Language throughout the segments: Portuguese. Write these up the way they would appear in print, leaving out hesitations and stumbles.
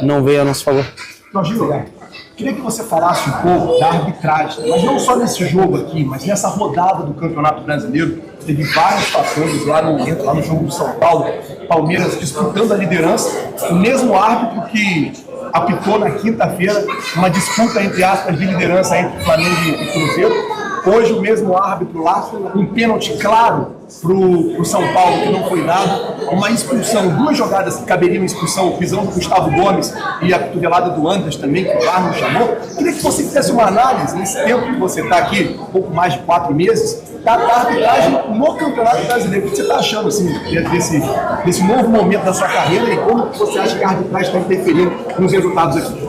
não veio a nosso favor. Jorginho, queria que você falasse um pouco da arbitragem, mas não só nesse jogo aqui, mas nessa rodada do Campeonato Brasileiro. Teve vários fatores lá no jogo do São Paulo, Palmeiras disputando a liderança, o mesmo árbitro que apitou na quinta-feira uma disputa, entre aspas, de liderança entre Flamengo e Cruzeiro. Hoje o mesmo árbitro lá, um pênalti claro pro São Paulo que não foi dado, uma expulsão, 2 jogadas que caberiam expulsão, o pisão do Gustavo Gomes e a cotovelada do Anderson também, que o VAR não chamou. Queria que você fizesse uma análise, nesse tempo que você está aqui, um pouco mais de 4 meses, da arbitragem no Campeonato Brasileiro. O que você está achando assim, desse novo momento da sua carreira e como você acha que a arbitragem está interferindo nos resultados aqui?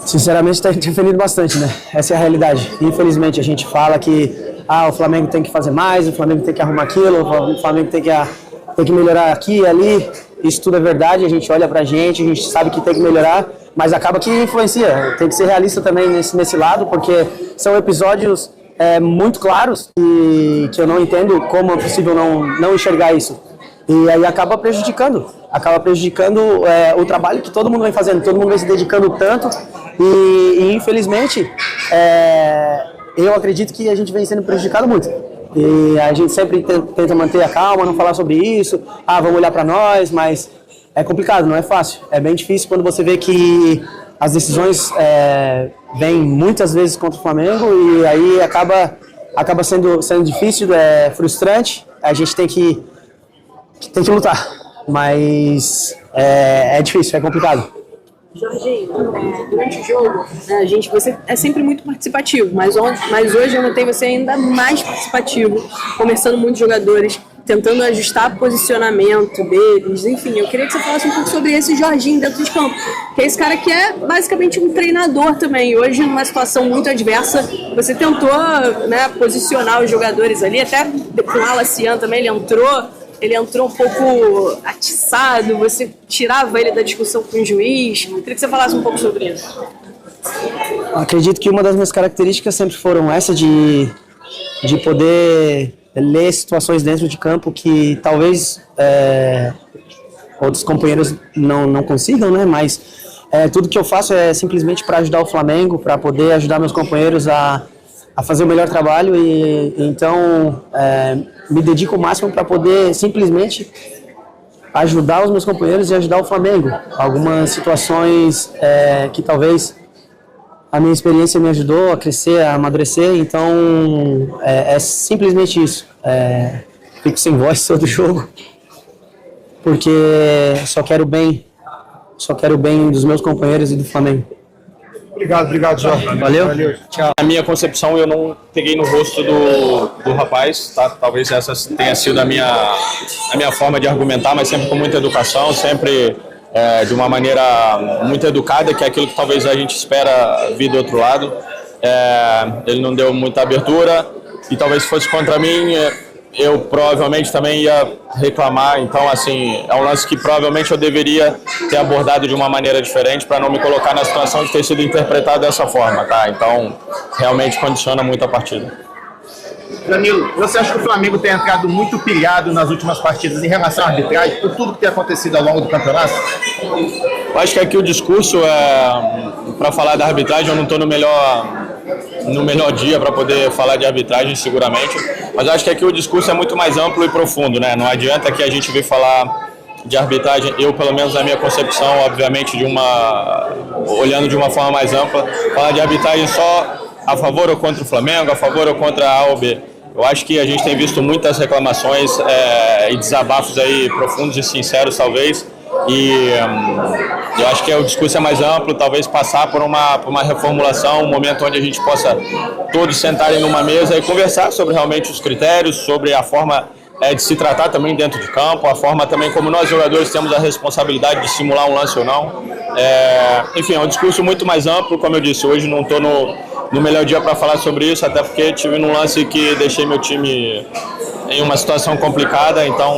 Sinceramente, está interferindo bastante, né? Essa é a realidade. Infelizmente, a gente fala que o Flamengo tem que fazer mais, o Flamengo tem que arrumar aquilo, o Flamengo tem que melhorar aqui e ali. Isso tudo é verdade, a gente olha pra gente, a gente sabe que tem que melhorar, mas acaba que influencia. Tem que ser realista também nesse lado, porque são episódios muito claros e que eu não entendo como é possível não enxergar isso. E aí acaba prejudicando o trabalho que todo mundo vem fazendo, todo mundo vem se dedicando tanto e infelizmente eu acredito que a gente vem sendo prejudicado muito. E a gente sempre tenta manter a calma, não falar sobre isso, vamos olhar para nós, mas é complicado, não é fácil. É bem difícil quando você vê que as decisões vêm muitas vezes contra o Flamengo e aí acaba sendo difícil, frustrante. A gente tem que lutar, mas é difícil, é complicado. Jorginho, durante o jogo, você é sempre muito participativo, mas hoje eu notei você ainda mais participativo, conversando com muitos jogadores, tentando ajustar o posicionamento deles, enfim, eu queria que você falasse um pouco sobre esse Jorginho dentro de campo, que é esse cara que é basicamente um treinador também. Hoje, numa situação muito adversa, você tentou posicionar os jogadores ali, até com o Alacian também, ele entrou um pouco atiçado, você tirava ele da discussão com o juiz. Eu queria que você falasse um pouco sobre isso. Acredito que uma das minhas características sempre foram essa de poder ler situações dentro de campo que talvez outros companheiros não consigam, né? Mas tudo que eu faço é simplesmente para ajudar o Flamengo, para poder ajudar meus companheiros a fazer o melhor trabalho e então me dedico o máximo para poder simplesmente ajudar os meus companheiros e ajudar o Flamengo. Algumas situações que talvez a minha experiência me ajudou a crescer, a amadurecer, então é simplesmente isso. Fico sem voz todo jogo, porque só quero o bem dos meus companheiros e do Flamengo. Obrigado, Jorge. Valeu. Tchau. A minha concepção, eu não peguei no rosto do rapaz, tá? Talvez essa tenha sido a minha forma de argumentar, mas sempre com muita educação, sempre de uma maneira muito educada, que é aquilo que talvez a gente espera vir do outro lado. Ele não deu muita abertura e talvez se fosse contra mim, eu provavelmente também ia reclamar. Então, assim, é um lance que provavelmente eu deveria ter abordado de uma maneira diferente para não me colocar na situação de ter sido interpretado dessa forma, tá? Então, realmente condiciona muito a partida. Danilo, você acha que o Flamengo tem entrado muito pilhado nas últimas partidas em relação à arbitragem, por tudo que tem acontecido ao longo do campeonato? Eu acho que aqui o discurso para falar da arbitragem, eu não estou no melhor dia para poder falar de arbitragem, seguramente, mas acho que aqui o discurso é muito mais amplo e profundo, né? Não adianta que a gente vir falar de arbitragem, eu pelo menos na minha concepção, obviamente olhando de uma forma mais ampla, falar de arbitragem só a favor ou contra o Flamengo, a favor ou contra a ou B. Eu acho que a gente tem visto muitas reclamações e desabafos aí profundos e sinceros, talvez, e eu acho que o discurso é mais amplo, talvez passar por uma reformulação, um momento onde a gente possa todos sentarem numa mesa e conversar sobre realmente os critérios, sobre a forma de se tratar também dentro de campo, a forma também como nós jogadores temos a responsabilidade de simular um lance ou não. Enfim, é um discurso muito mais amplo, como eu disse, hoje não estou no melhor dia para falar sobre isso, até porque tive num lance que deixei meu time em uma situação complicada, então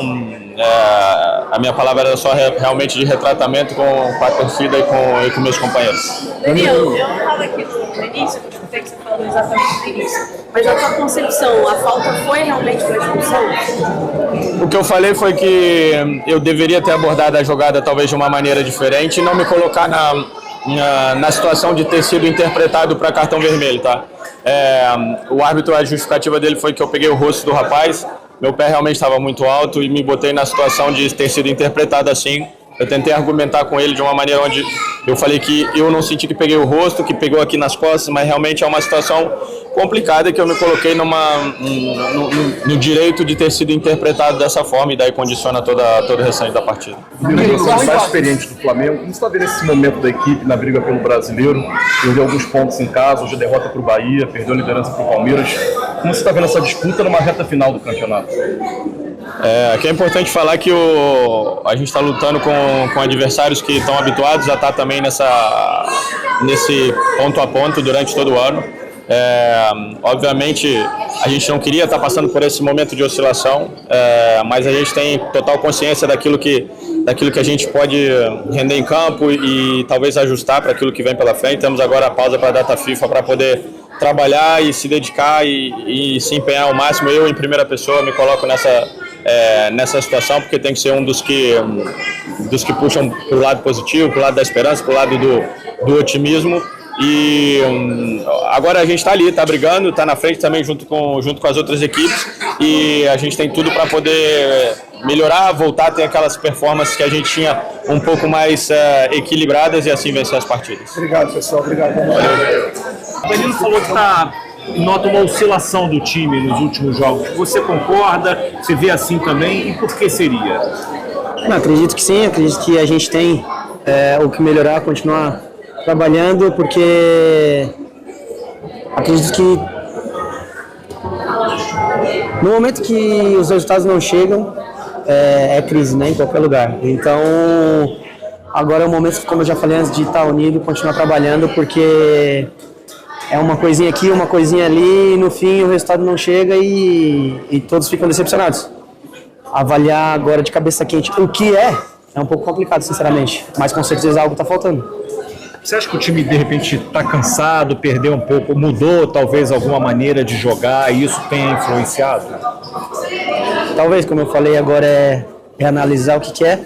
a minha palavra era só realmente de retratamento com a torcida e com meus companheiros. Daniel, eu não estava aqui no início, eu escutei que você falou exatamente no início, mas na tua concepção, a falta foi realmente uma expulsão? O que eu falei foi que eu deveria ter abordado a jogada talvez de uma maneira diferente e não me colocar na situação de ter sido interpretado para cartão vermelho, tá? O árbitro, a justificativa dele foi que eu peguei o rosto do rapaz, meu pé realmente estava muito alto e me botei na situação de ter sido interpretado assim. Eu tentei argumentar com ele de uma maneira onde eu falei que eu não senti que peguei o rosto, que pegou aqui nas costas, mas realmente é uma situação complicada que eu me coloquei no direito de ter sido interpretado dessa forma e daí condiciona todo o restante da partida. Você mais experiente do Flamengo, como você está vendo esse momento da equipe na briga pelo Brasileiro? Perdeu alguns pontos em casa, hoje a derrota para o Bahia, perdeu a liderança para o Palmeiras. Como você está vendo essa disputa numa reta final do campeonato? Aqui é importante falar que a gente está lutando com adversários que estão habituados a estar também nesse ponto a ponto durante todo o ano. Obviamente a gente não queria estar passando por esse momento de oscilação, mas a gente tem total consciência daquilo que a gente pode render em campo e talvez ajustar para aquilo que vem pela frente. Temos agora a pausa para a data FIFA para poder trabalhar e se dedicar e se empenhar ao máximo. Eu, em primeira pessoa, me coloco nessa situação porque tem que ser um dos que puxam para o lado positivo, para o lado da esperança, para o lado do otimismo. E agora a gente está ali, está brigando, está na frente também junto com as outras equipes e a gente tem tudo para poder melhorar, voltar a ter aquelas performances que a gente tinha um pouco mais equilibradas e assim vencer as partidas. Obrigado, pessoal. Obrigado. O Danilo falou que nota uma oscilação do time nos últimos jogos. Você concorda? Você vê assim também? E por que seria? Não, acredito que sim, acredito que a gente tem o que melhorar, continuar trabalhando, porque acredito que no momento que os resultados não chegam, é crise, né, em qualquer lugar. Então, agora é o momento, como eu já falei antes, de estar unido, continuar trabalhando, porque é uma coisinha aqui, uma coisinha ali, e no fim o resultado não chega e todos ficam decepcionados. Avaliar agora de cabeça quente o que é um pouco complicado, sinceramente, mas com certeza algo está faltando. Você acha que o time, de repente, está cansado, perdeu um pouco, mudou talvez alguma maneira de jogar e isso tenha influenciado? Talvez, como eu falei, agora é analisar o que é.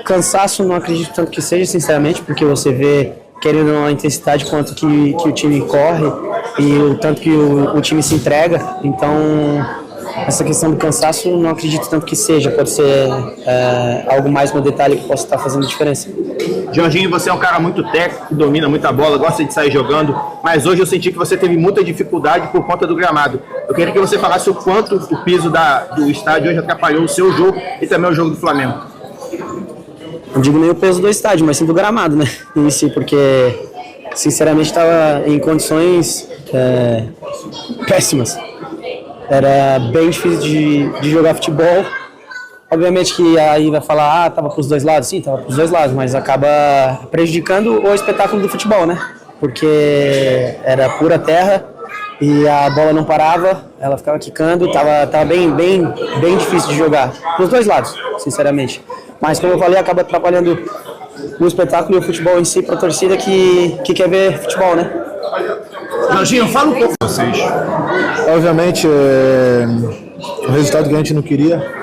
Cansaço não acredito tanto que seja, sinceramente, porque você vê, querendo ou não, a intensidade quanto que o time corre e o tanto que o time se entrega. Então, essa questão do cansaço não acredito tanto que seja. Pode ser algo mais no detalhe que possa estar fazendo diferença. Jorginho, você é um cara muito técnico, domina muita bola, gosta de sair jogando, mas hoje eu senti que você teve muita dificuldade por conta do gramado. Eu queria que você falasse o quanto o piso do estádio hoje atrapalhou o seu jogo e também o jogo do Flamengo. Não digo nem o peso do estádio, mas sim do gramado, né? Em si, porque sinceramente estava em condições péssimas. Era bem difícil de jogar futebol. Obviamente que aí vai falar, tava pros dois lados. Sim, tava pros dois lados, mas acaba prejudicando o espetáculo do futebol, né? Porque era pura terra e a bola não parava, ela ficava quicando, tava bem difícil de jogar. Pros dois lados, sinceramente. Mas como eu falei, acaba atrapalhando o espetáculo e o futebol em si pra torcida que quer ver futebol, né? Jorginho, fala um pouco de vocês. Obviamente, o resultado que a gente não queria.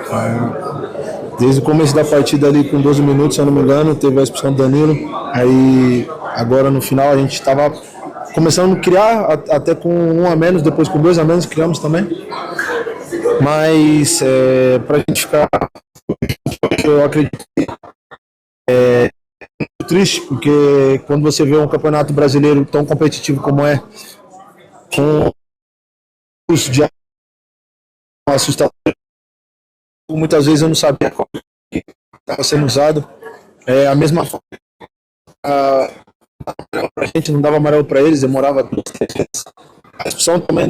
Desde o começo da partida ali, com 12 minutos, se eu não me engano, teve a expulsão do Danilo. Aí, agora no final, a gente estava começando a criar, até com 1 a menos, depois com 2 a menos, criamos também. Mas, pra gente ficar, eu acredito que é muito triste, porque quando você vê um campeonato brasileiro tão competitivo como é, com custo de assustador, muitas vezes eu não sabia qual que estava sendo usado. A mesma forma, a gente não dava amarelo para eles, demorava 2, 3 vezes. A expulsão também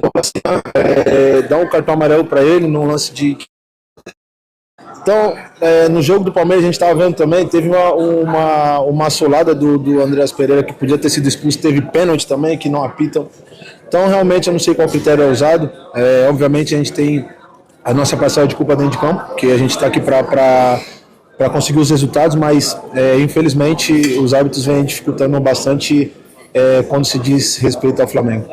dá um cartão amarelo para ele num lance de. Então, no jogo do Palmeiras a gente estava vendo também, teve uma solada do Andreas Pereira que podia ter sido expulso, teve pênalti também que não apitam. Então realmente eu não sei qual critério é usado. Obviamente a gente tem a nossa parcela de culpa dentro de campo, que a gente está aqui para conseguir os resultados, mas infelizmente os árbitros vêm dificultando bastante quando se diz respeito ao Flamengo.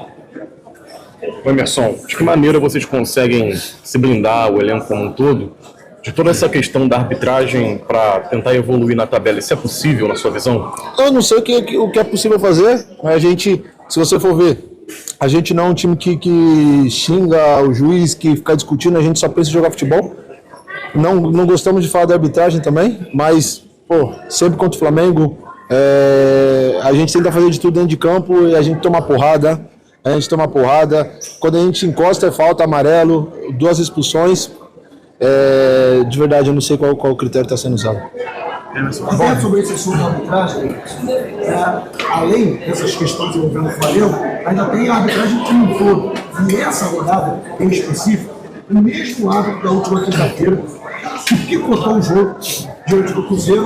Emerson, de que maneira vocês conseguem se blindar, o elenco como um todo, de toda essa questão da arbitragem para tentar evoluir na tabela? Isso é possível na sua visão? Eu não sei o que é possível fazer. A gente, se você for ver, a gente não é um time que xinga o juiz, que fica discutindo, a gente só pensa em jogar futebol. Não gostamos de falar da arbitragem também, mas sempre contra o Flamengo, a gente tenta fazer de tudo dentro de campo e a gente toma porrada. Quando a gente encosta é falta, amarelo, 2 expulsões. De verdade, eu não sei qual o critério está sendo usado. Até sobre esse assunto da arbitragem, além dessas questões envolvendo o Flamengo, ainda tem a arbitragem do time todo. E nessa rodada, em específico, o mesmo árbitro da última quinta-feira, que cortou o jogo diante do Cruzeiro,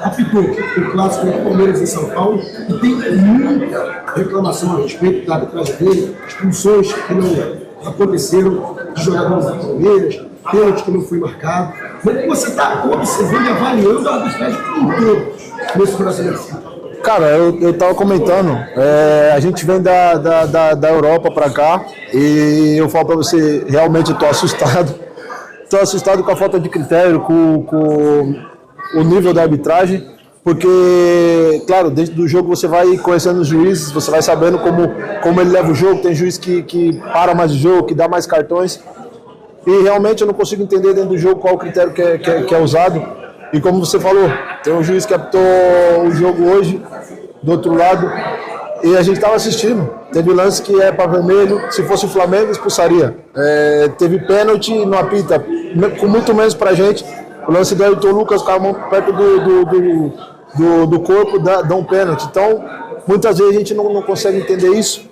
apitou o clássico entre Palmeiras e São Paulo, e tem muita reclamação a respeito da arbitragem dele, expulsões que não aconteceram de jogadores do Palmeiras, pênalti que não foi marcado. Como é que você está observando e avaliando a arbitragem como um todo nesse brasileiro? Cara, eu tava comentando, a gente vem da Europa para cá e eu falo para você, realmente eu tô assustado. Estou assustado com a falta de critério, com o nível da arbitragem, porque, claro, dentro do jogo você vai conhecendo os juízes, você vai sabendo como ele leva o jogo, tem juiz que para mais o jogo, que dá mais cartões, e realmente eu não consigo entender dentro do jogo qual o critério que é usado. E como você falou, tem um juiz que apitou o jogo hoje, do outro lado, e a gente estava assistindo. Teve lance que é para vermelho, se fosse o Flamengo, expulsaria. Teve pênalti, não apita, com muito menos pra gente. O lance do Ayrton Lucas com a mão perto do corpo dá um pênalti. Então, muitas vezes a gente não consegue entender isso.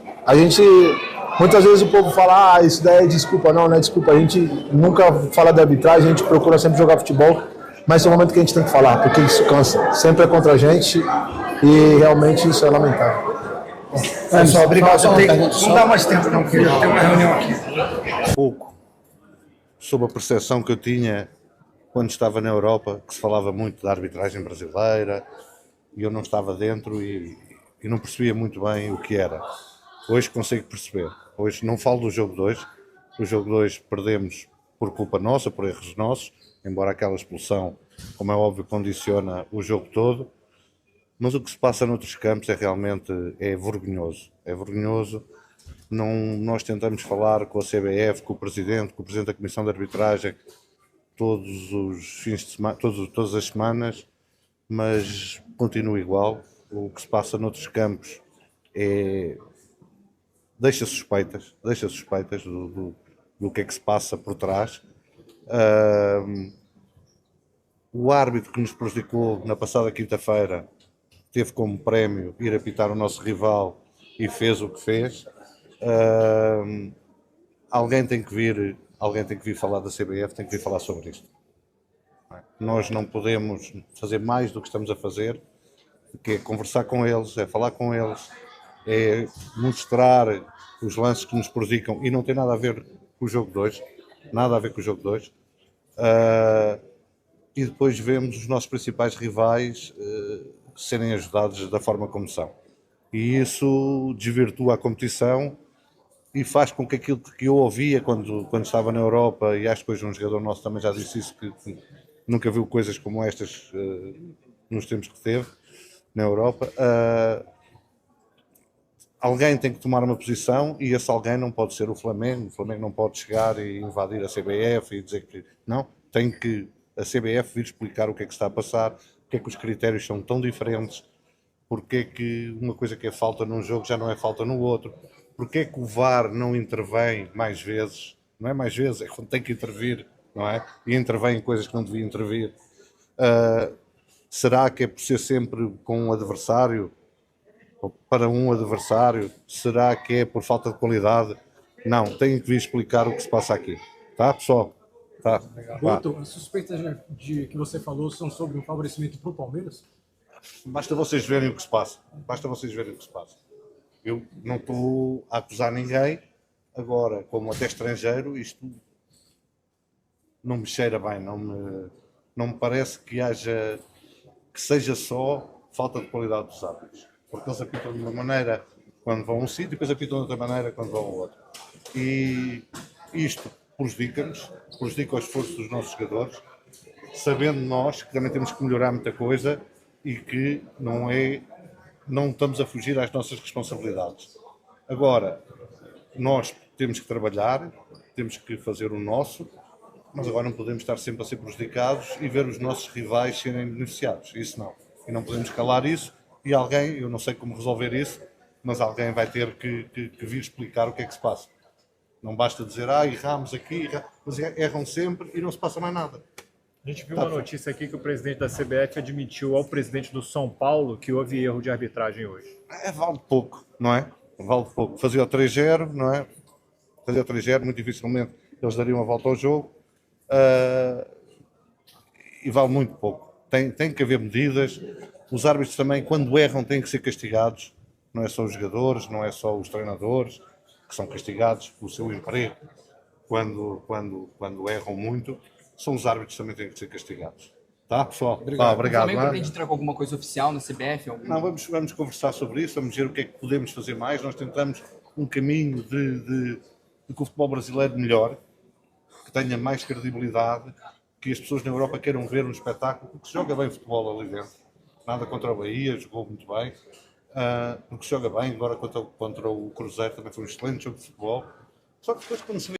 Muitas vezes o povo fala, isso daí é desculpa. Não é desculpa. A gente nunca fala de arbitragem, a gente procura sempre jogar futebol. Mas é o momento que a gente tem que falar, porque isso cansa. Sempre é contra a gente e realmente isso é lamentável. Pessoal, obrigado. Não dá mais tempo, não, querido. Tem uma reunião aqui. Pouco sobre a percepção que eu tinha quando estava na Europa, que se falava muito da arbitragem brasileira e eu não estava dentro e não percebia muito bem o que era. Hoje consigo perceber. Hoje não falo do jogo 2. O jogo 2 perdemos por culpa nossa, por erros nossos, embora aquela expulsão, como é óbvio, condiciona o jogo todo. Mas o que se passa noutros campos realmente vergonhoso. É vergonhoso. Nós tentamos falar com a CBF, com o Presidente da Comissão de Arbitragem, todos os fins de semana, todas as semanas, mas continua igual. O que se passa noutros campos deixa suspeitas do que é que se passa por trás. O árbitro que nos prejudicou na passada quinta-feira teve como prémio ir apitar o nosso rival e fez o que fez. Alguém tem que vir falar da CBF, tem que vir falar sobre isto. Nós não podemos fazer mais do que estamos a fazer, que é conversar com eles, é falar com eles, é mostrar os lances que nos prejudicam e não tem nada a ver com o jogo 2, e depois vemos os nossos principais rivais serem ajudados da forma como são. E isso desvirtua a competição e faz com que aquilo que eu ouvia quando estava na Europa, e acho que hoje um jogador nosso também já disse isso, que nunca viu coisas como estas nos tempos que teve na Europa, alguém tem que tomar uma posição e esse alguém não pode ser o Flamengo não pode chegar e invadir a CBF e dizer que não, tem que a CBF vir explicar o que é que está a passar, porque é que os critérios são tão diferentes, porque é que uma coisa que é falta num jogo já não é falta no outro, porque é que o VAR não intervém mais vezes, não é mais vezes, é quando tem que intervir, não é? E intervém em coisas que não devia intervir. Será que é por ser sempre com um adversário, ou para um adversário? Será que é por falta de qualidade? Não, tenho que vir explicar o que se passa aqui. Tá, pessoal? Tá. Guto, as suspeitas que você falou são sobre um favorecimento para o Palmeiras? Basta vocês verem o que se passa. Eu não estou a acusar ninguém. Agora, como até estrangeiro, isto não me cheira bem, não me parece que seja só falta de qualidade dos árbitros, porque eles apitam de uma maneira quando vão a um sítio e depois apitam de outra maneira quando vão ao outro. E isto prejudica-nos, prejudica o esforço dos nossos jogadores, sabendo nós que também temos que melhorar muita coisa e que não estamos a fugir às nossas responsabilidades. Agora, nós temos que trabalhar, temos que fazer o nosso, mas agora não podemos estar sempre a ser prejudicados e ver os nossos rivais serem beneficiados. Isso não. E não podemos calar isso e alguém, eu não sei como resolver isso, mas alguém vai ter que vir explicar o que é que se passa. Não basta dizer, erramos aqui, mas erram sempre e não se passa mais nada. A gente viu uma notícia aqui que o presidente da CBF admitiu ao presidente do São Paulo que houve erro de arbitragem hoje. Vale pouco, não é? Vale pouco. Fazia o 3-0, não é? Fazia o 3-0, muito dificilmente eles dariam a volta ao jogo. E vale muito pouco. Tem que haver medidas. Os árbitros também, quando erram, têm que ser castigados. Não é só os jogadores, não é só os treinadores que são castigados pelo seu emprego quando erram muito. São os árbitros que também têm que ser castigados. Tá, pessoal? Obrigado. O Flamengo pretende entrar com alguma coisa oficial na CBF? Não, vamos conversar sobre isso, vamos ver o que é que podemos fazer mais. Nós tentamos um caminho de que o futebol brasileiro melhore, que tenha mais credibilidade, que as pessoas na Europa queiram ver um espetáculo, porque se joga bem futebol ali dentro. Nada contra o Bahia, jogou muito bem, porque se joga bem, agora contra o Cruzeiro também foi um excelente jogo de futebol. Só que depois quando se vê